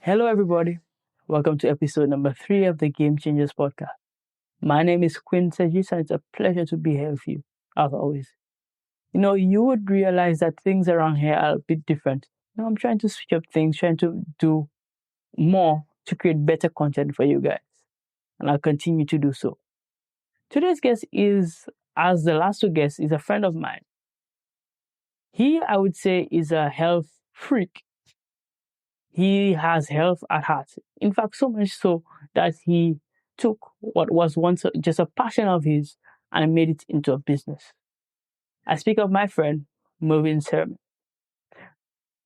Hello, everybody. Welcome to episode number 3 of the Game Changers podcast. My name is Quinn Segis, and it's a pleasure to be here with you, as always. You would realize that things around here are a bit different. I'm trying to switch up things, trying to do more to create better content for you guys, and I'll continue to do so. Today's guest is, as the last two guests, is a friend of mine. He, I would say, is a health freak. He has health at heart. In fact, so much so that he took what was once just a passion of his and made it into a business. I speak of my friend, Mervin Ceromain.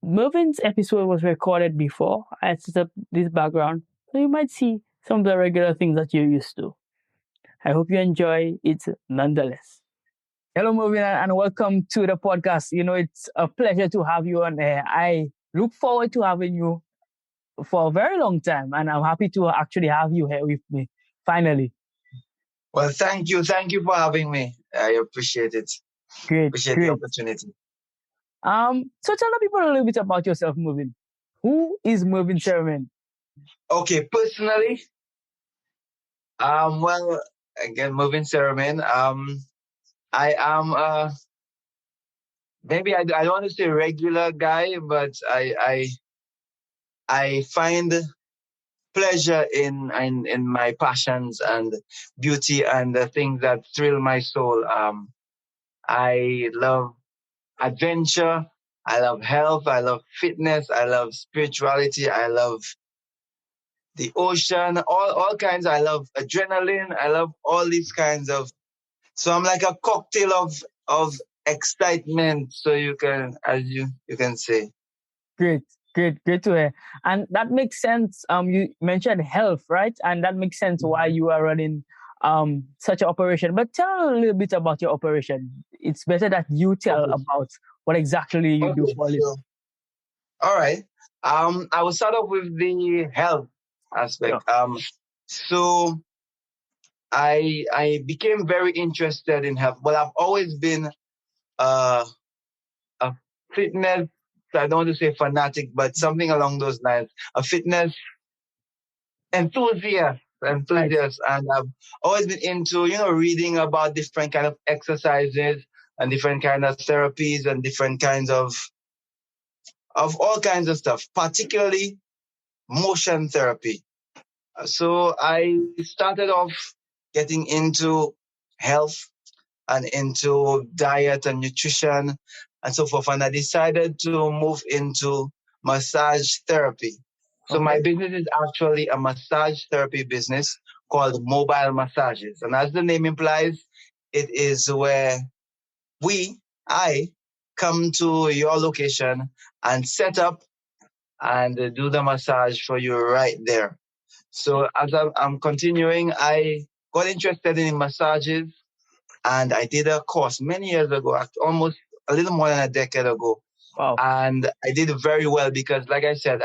Mervin's episode was recorded before I set up this background, so you might see some of the regular things that you're used to. I hope you enjoy it nonetheless. Hello, Mervin, and welcome to the podcast. It's a pleasure to have you on there. I look forward to having you for a very long time, and I'm happy to actually have you here with me, finally. Well, thank you. Thank you for having me. I appreciate it. Great. The opportunity. So tell the people a little bit about yourself, Mervin. Who is Mervin Ceromain? Okay, personally, well, again, Mervin Ceromain. I am maybe I don't want to say regular guy, but I find pleasure in my passions and beauty and the things that thrill my soul. I love adventure. I love health. I love fitness. I love spirituality. I love the ocean, all kinds. I love adrenaline. I love all these kinds of. So I'm like a cocktail of excitement. So you can, as you can say. Great to hear. And that makes sense. You mentioned health, right? And that makes sense why you are running such an operation. But tell a little bit about your operation. It's better that you tell about what exactly you do for it. All right. I will start off with the health aspect. Sure. So I became very interested in health. Well, I've always been a fitness, I don't want to say fanatic, but something along those lines. A fitness enthusiast. Right. And I've always been into, reading about different kind of exercises and different kind of therapies and different kinds of all kinds of stuff, particularly motion therapy. So I started off getting into health and into diet and nutrition and so forth. And I decided to move into massage therapy. So my business is actually a massage therapy business called Mobile Massages. And as the name implies, it is where I come to your location and set up and do the massage for you right there. So as I'm continuing, I got interested in massages and I did a course many years ago, almost a little more than a decade ago. Wow. And I did very well because, like I said,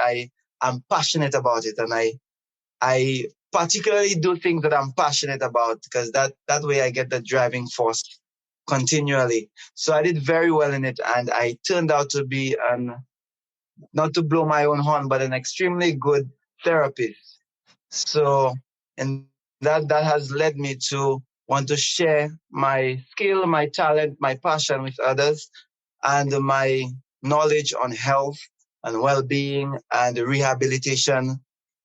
I'm passionate about it. And I particularly do things that I'm passionate about because that way I get the driving force continually. So I did very well in it. And I turned out to be not to blow my own horn, but an extremely good therapist. So, and that has led me to want to share my skill, my talent, my passion with others, and my knowledge on health and well-being and rehabilitation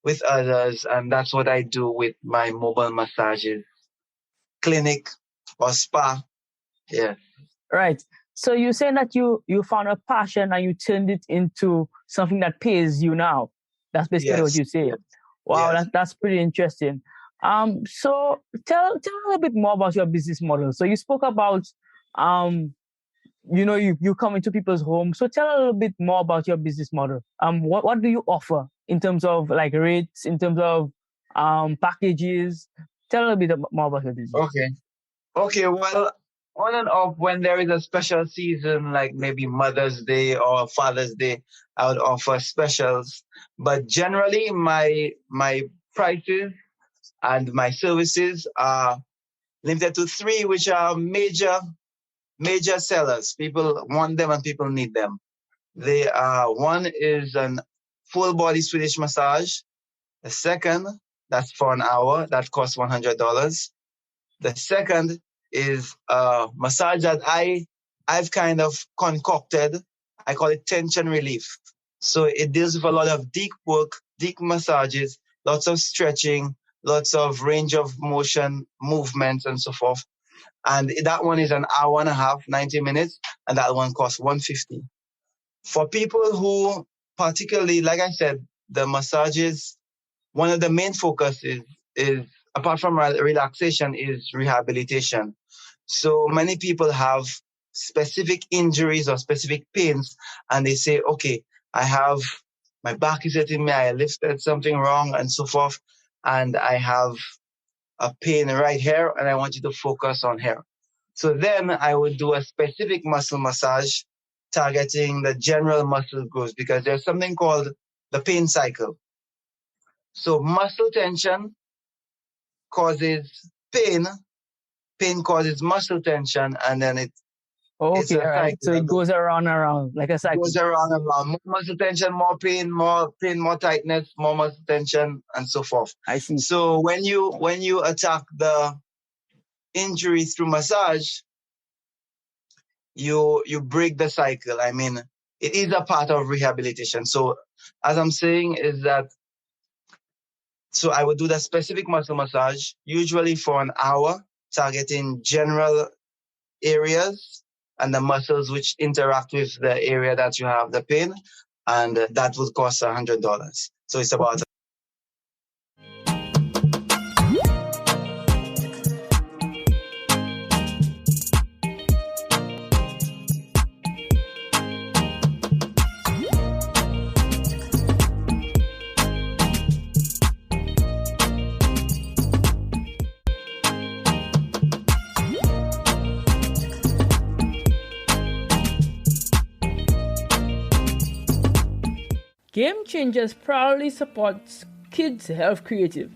with others. And that's what I do with my mobile massages clinic or spa. Yeah. Right. So you're saying that you found a passion and you turned it into something that pays you now. That's basically what you say. Yes. Wow, Yes. that's pretty interesting. So tell a little bit more about your business model. So you spoke about you come into people's homes. So tell a little bit more about your business model. What do you offer in terms of like rates, in terms of packages? Tell a little bit more about your business. Okay. Well, on and off, when there is a special season, like maybe Mother's Day or Father's Day, I would offer specials. But generally, my prices and my services are limited to 3, which are major sellers. People want them and people need them. They are, one is an full body Swedish massage. The second, that's for an hour. That costs $100. The second is a massage that I've kind of concocted. I call it tension relief. So it deals with a lot of deep work, deep massages, lots of stretching, lots of range of motion, movements, and so forth. And that one is an hour and a half, 90 minutes, and that one costs $150. For people who particularly, like I said, the massages, one of the main focus is apart from relaxation is rehabilitation. So many people have specific injuries or specific pains, and they say, okay, my back is hitting me, I lifted something wrong and so forth, and I have a pain right here, and I want you to focus on here. So then I would do a specific muscle massage targeting the general muscle groups, because there's something called the pain cycle. So muscle tension causes pain, pain causes muscle tension, and then it's a cycle. So it goes around and around like a cycle. It goes around and around. More muscle tension, more pain, more tightness, more muscle tension, and so forth. I see. So when you attack the injury through massage, you break the cycle. I mean, it is a part of rehabilitation. So as I'm saying is that, so I would do the specific muscle massage, usually for an hour, targeting general areas and the muscles which interact with the area that you have the pain, and that would cost $100. So it's about Game Changers proudly supports Kids Health Creative,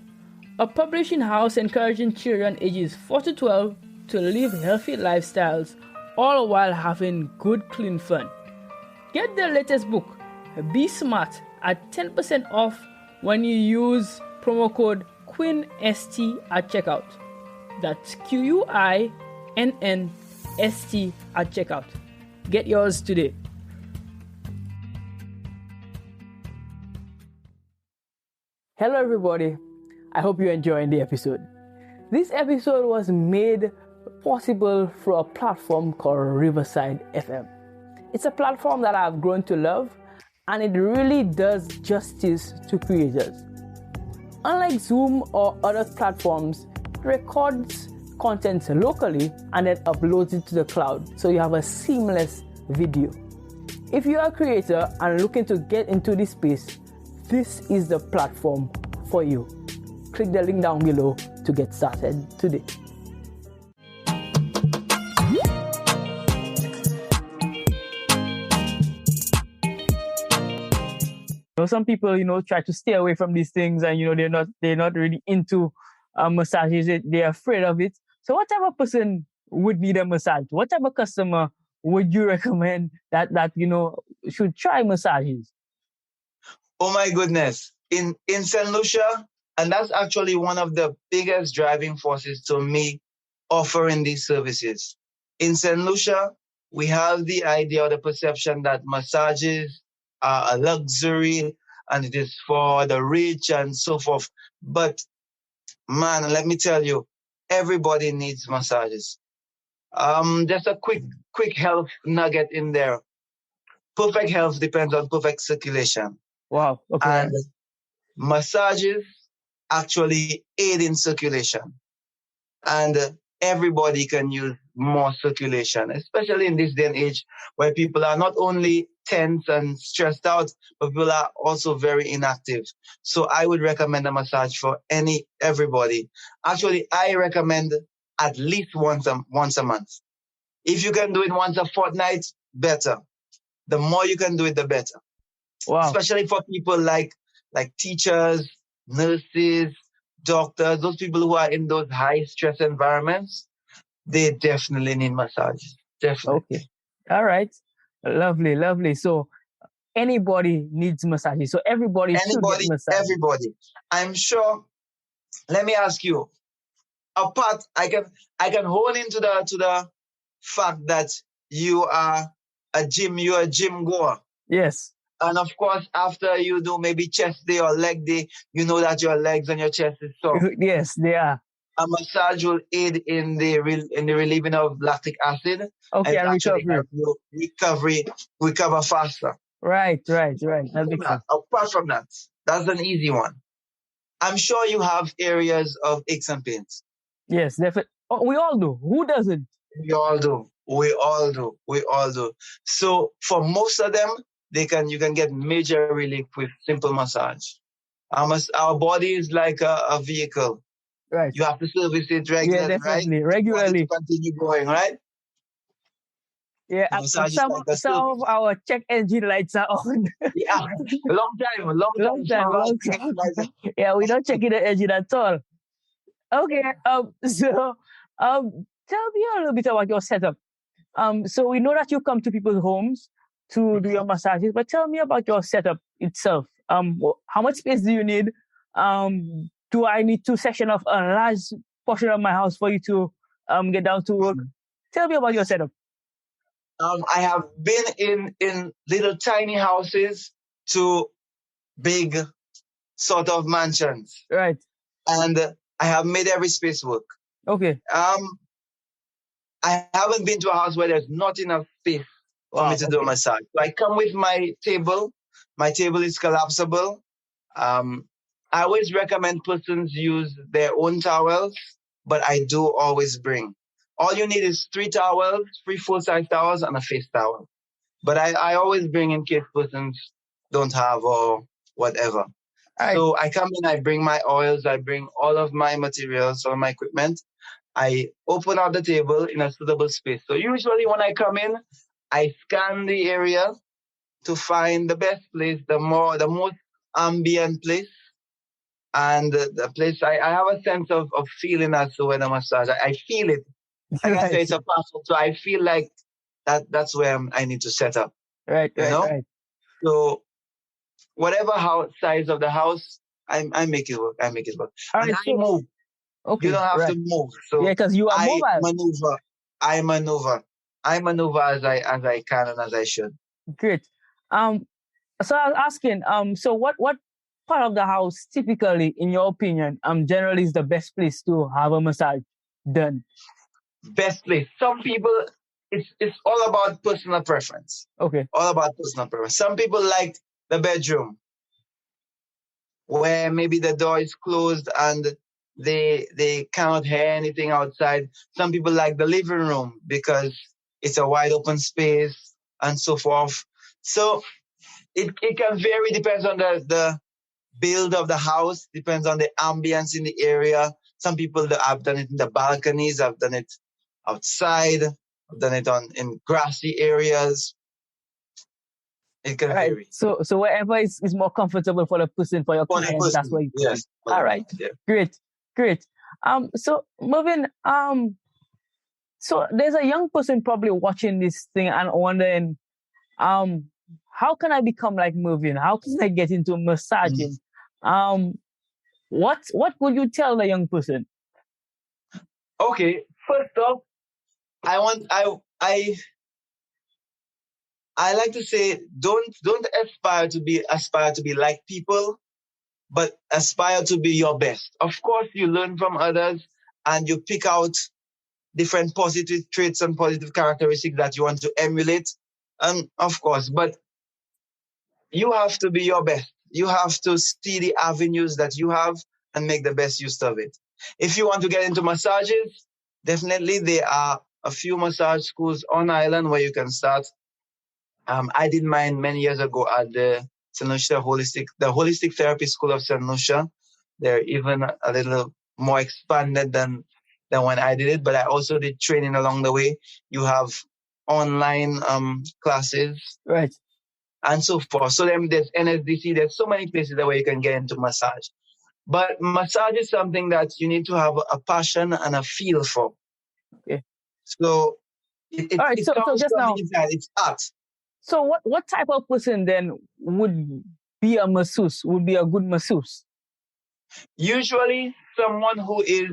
a publishing house encouraging children ages 4 to 12 to live healthy lifestyles, all while having good, clean fun. Get the latest book, Be Smart, at 10% off when you use promo code QUINST at checkout. That's QUINNST at checkout. Get yours today. Hello everybody, I hope you're enjoying the episode. This episode was made possible through a platform called Riverside FM. It's a platform that I've grown to love, and it really does justice to creators. Unlike Zoom or other platforms, it records content locally and then uploads it to the cloud, so you have a seamless video. If you are a creator and looking to get into this space, this is the platform for you. Click the link down below to get started today. Some people, try to stay away from these things, and they're not really into massages. They're afraid of it. So, what type of person would need a massage? What type of customer would you recommend that should try massages? Oh my goodness. In St. Lucia, and that's actually one of the biggest driving forces to me offering these services. In St. Lucia, we have the idea or the perception that massages are a luxury and it is for the rich and so forth. But man, let me tell you, everybody needs massages. Just a quick health nugget in there. Perfect health depends on perfect circulation. Wow. Okay. And massages actually aid in circulation. And everybody can use more circulation, especially in this day and age where people are not only tense and stressed out, but people are also very inactive. So I would recommend a massage for everybody. Actually, I recommend at least once a month. If you can do it once a fortnight, better. The more you can do it, the better. Wow. Especially for people like teachers, nurses, doctors, those people who are in those high stress environments, they definitely need massages. Definitely. Okay. All right. Lovely. So anybody needs massages. So everybody should get Anybody, massage. everybody. I'm sure. Let me ask you. Apart, I can hone into the fact that you're a gym goer. Yes. And of course, after you do maybe chest day or leg day, you know that your legs and your chest is sore. Yes, they are. A massage will aid in the relieving of lactic acid. Okay, and actually recovery. help you recover faster. Right. That makes sense. Apart from that, that's an easy one. I'm sure you have areas of aches and pains. Yes, definitely. Oh, we all do. Who doesn't? We all do. We all do. We all do. So for most of them, you can get major relief with simple massage. Our body is like a vehicle. Right. You have to service it Yeah, regularly, right? definitely. You want it to Regularly. continue going, right? Yeah, The massage is like a some service. of our check engine lights are on. Yeah, long time. Yeah, we don't check in the engine at all. Okay. So tell me a little bit about your setup. So we know that you come to people's homes to do your massages, but tell me about your setup itself. How much space do you need? Do I need to section off a large portion of my house for you to get down to work? Tell me about your setup. I have been in little tiny houses to big sort of mansions. Right. And I have made every space work. Okay. I haven't been to a house where there's not enough space for me to do a massage. So I come with my table. My table is collapsible. I always recommend persons use their own towels, but I do always bring. All you need is 3 towels, 3 full-size towels, and a face towel. But I always bring in case persons don't have or whatever. Right. So I come in, I bring my oils, I bring all of my materials, all my equipment. I open out the table in a suitable space. So usually when I come in, I scan the area to find the best place, the most ambient place. And the place, I have a sense of feeling as to when I massage. I feel it. Like I say, it's a passport. So I feel like that's where I need to set up. Right. So whatever size of the house, I make it work. All right, and I move. Okay, you don't have to move. So yeah, because you are mobile. I maneuver as I can and as I should. Great. So I was asking, so what part of the house typically, in your opinion, generally is the best place to have a massage done? Best place. Some people, it's all about personal preference. Okay. All about personal preference. Some people like the bedroom, where maybe the door is closed and they cannot hear anything outside. Some people like the living room because it's a wide open space and so forth. So it can vary, depends on the build of the house, depends on the ambience in the area. Some people have done it in the balconies, I've done it outside, I've done it in grassy areas. It can vary. So wherever is more comfortable for the person, for your client, that's what you do. Yes. All right. Yeah. Great. So Mervin, so there's a young person probably watching this thing and wondering, how can I become like Mervin? How can I get into massaging? What would you tell the young person? Okay, first off, I like to say don't aspire to be like people, but aspire to be your best. Of course, you learn from others and you pick out different positive traits and positive characteristics that you want to emulate. And of course, but you have to be your best. You have to see the avenues that you have and make the best use of it. If you want to get into massages, definitely there are a few massage schools on island where you can start. I did mine many years ago at the St. Lucia Holistic Therapy School of St. Lucia. They're even a little more expanded than when I did it, but I also did training along the way. You have online classes. Right. And so forth. So then there's NSDC, there's so many places where you can get into massage. But massage is something that you need to have a passion and a feel for. Okay. So it comes from the inside. It's art. So what type of person then would be a masseuse, would be a good masseuse? Usually, someone who is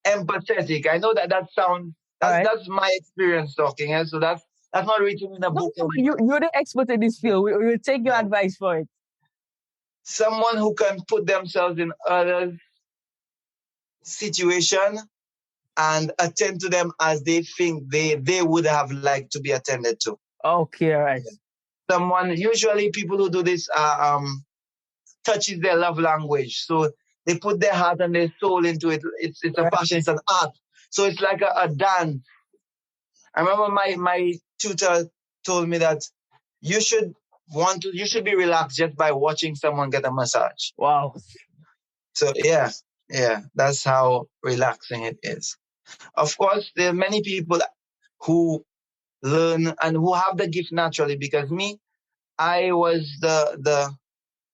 empathetic. I know that that sounds All right. that's my experience talking, and so that's not written in a No, book no, or you're the expert in this field. We will take your advice for it. someone who can put themselves in others' situation and attend to them as they think they would have liked to be attended to. Okay, all right. Someone usually people who do this touches their love language, so they put their heart and their soul into it. It's All a right. passion, it's an art. So it's like a dance. I remember my tutor told me that you should be relaxed just by watching someone get a massage. Wow. So yeah, that's how relaxing it is. Of course, there are many people who learn and who have the gift naturally. Because me, I was the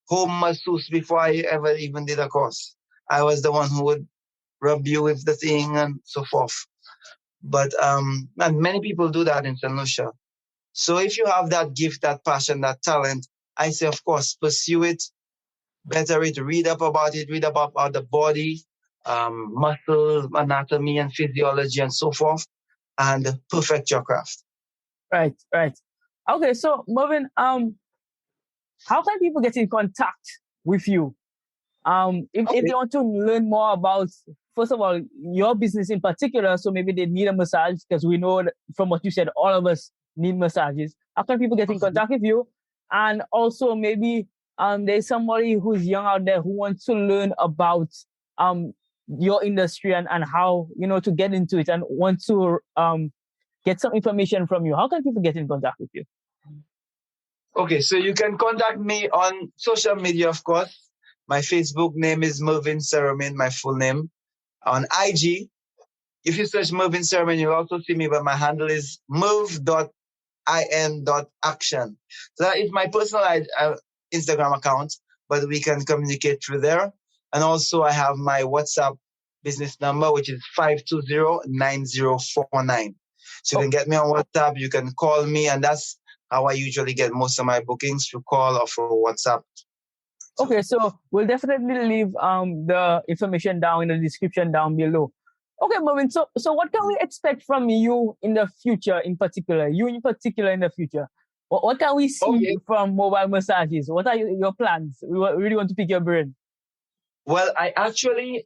home masseuse before I ever even did a course. I was the one who would rub you with the thing and so forth. But and many people do that in St. Lucia. So if you have that gift, that passion, that talent, I say, of course, pursue it, better it, read up about the body, muscles, anatomy, and physiology, and so forth, and perfect your craft. Right, right. Okay, so Mervin, how can people get in contact with you? If Okay. they want to learn more about, first of all, your business in particular, so maybe they need a massage, because we know that from what you said, all of us need massages. How can people get in contact with you? And also maybe there's somebody who's young out there who wants to learn about um your industry and how to get into it and want to get some information from you. How can people get in contact with you? Okay, so you can contact me on social media, of course. My Facebook name is Mervin Ceromain, my full name. On IG, if you search Mervin Ceromain, you'll also see me, but my handle is merv.in.action. So that is my personal Instagram account, but we can communicate through there. And also, I have my WhatsApp business number, which is 520-9049. So you Oh, can get me on WhatsApp, you can call me, and that's how I usually get most of my bookings, through call or through WhatsApp. okay, so we'll definitely leave the information down in the description down below. Okay, Mervin. So what can we expect from you in the future, in particular? You in particular in the future. What can we see Okay. from mobile massages? What are your plans? We really want to pick your brain. Well, I actually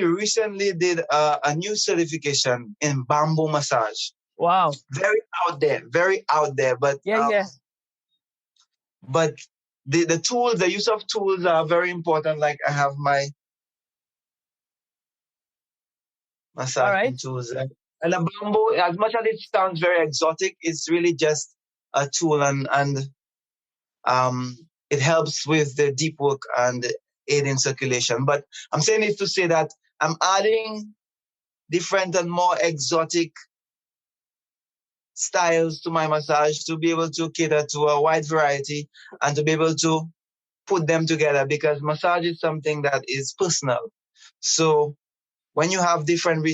recently did a new certification in bamboo massage. Wow. Very out there. Yeah, yeah. But the tools, the use of tools are very important. Like I have my All massaging right. tools, and the bamboo, as much as it sounds very exotic, it's really just a tool, and um, it helps with the deep work and aid in circulation. But I'm saying it to say that I'm adding different and more exotic styles to my massage to be able to cater to a wide variety and to be able to put them together, because massage is something that is personal. So when you have different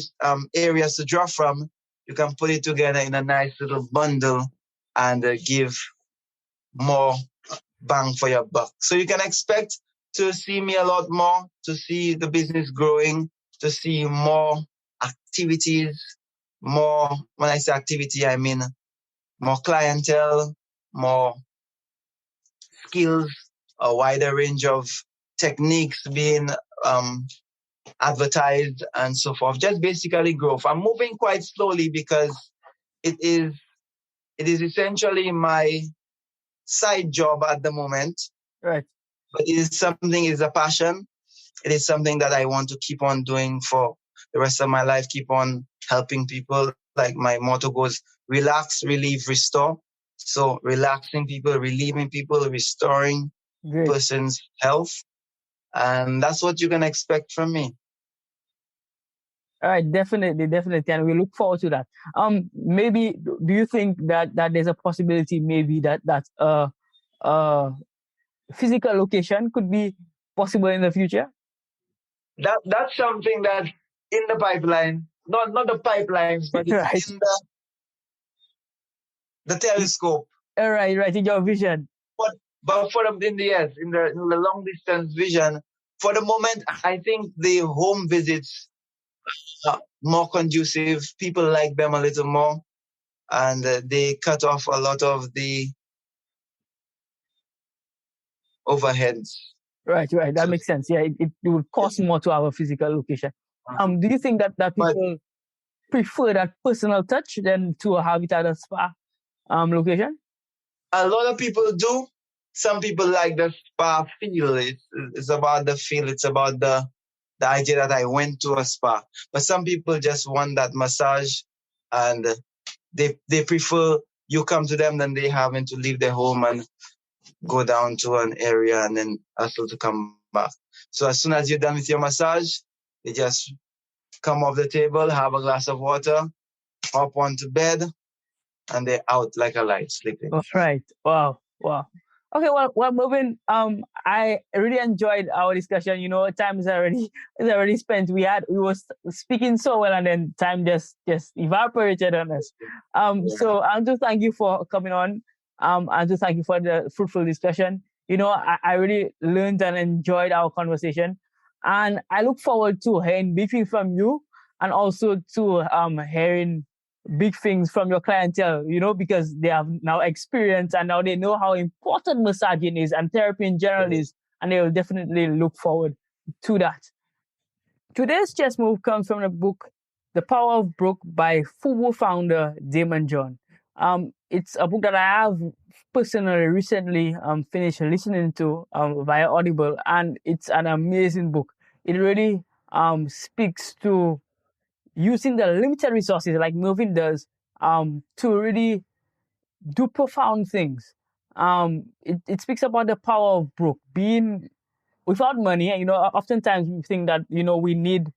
areas to draw from, you can put it together in a nice little bundle and give more bang for your buck. So you can expect to see me a lot more, to see the business growing, to see more activities, more, when I say activity, I mean more clientele, more skills, a wider range of techniques being um, advertised and so forth. Just basically growth. I'm moving quite slowly because it is it is essentially my side job at the moment, Right. but it is something, it is a passion. It is something that I want to keep on doing for the rest of my life, keep on helping people. Like my motto goes, relax, relieve, restore. So relaxing people, relieving people, restoring Great. person's health. And that's what you can expect from me. All right, definitely, definitely, and we look forward to that. Maybe do you think that there's a possibility maybe that physical location could be possible in the future? That's something that in the pipeline, not the pipelines, but it's Right. in the telescope. All right, right in your vision. But for the in the yes, in the long distance vision, for the moment, I think the home visits are more conducive. People like them a little more, and they cut off a lot of the overheads. Right, right. That So, makes sense. Yeah, it would cost more to have a physical location. Do you think that but people prefer that personal touch than to have it at a spa location? a lot of people do. Some people like the spa feel. It's about the feel. It's about the idea that I went to a spa. But some people just want that massage, and they prefer you come to them than they having to leave their home and go down to an area and then hustle to come back. So as soon as you're done with your massage, they just come off the table, have a glass of water, hop onto bed, and they're out like a light sleeping. That's right. Wow. Wow. Okay, well, Mervin, I really enjoyed our discussion. You know, time is already spent. We were speaking so well, and then time just evaporated on us. So I want to thank you for coming on. I want to thank you for the fruitful discussion. You know, I really learned and enjoyed our conversation, and I look forward to hearing big things from you, and also to hearing big things from your clientele, you know, because they have now experience and now they know how important massaging is and therapy in general is, and they will definitely look forward to that. Today's chess move comes from the book The Power of Broke by FUBO founder Damon John. It's a book that I have personally recently finished listening to via Audible, and it's an amazing book. It really speaks to using the limited resources like Mervin does to really do profound things. It speaks about the power of broke, being without money. You know, oftentimes we think that, you know, we need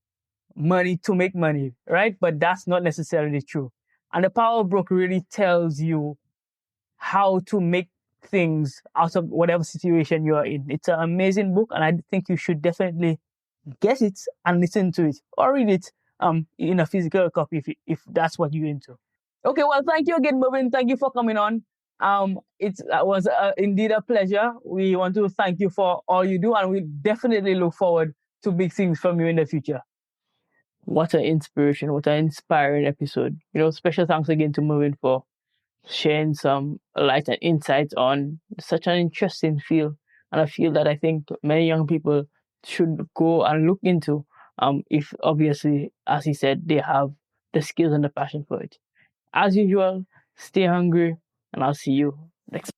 money to make money, right? But that's not necessarily true. And the power of broke really tells you how to make things out of whatever situation you're in. It's an amazing book, and I think you should definitely get it and listen to it or read it in a physical copy if that's what you're into. Okay, well, thank you again, Mervin. Thank you for coming on. It was indeed a pleasure. We want to thank you for all you do, and we definitely look forward to big things from you in the future. What an inspiration! What an inspiring episode! You know, special thanks again to Mervin for sharing some light and insights on such an interesting field, and a field that I think many young people should go and look into. If obviously, as he said, they have the skills and the passion for it. As usual, stay hungry, and I'll see you next.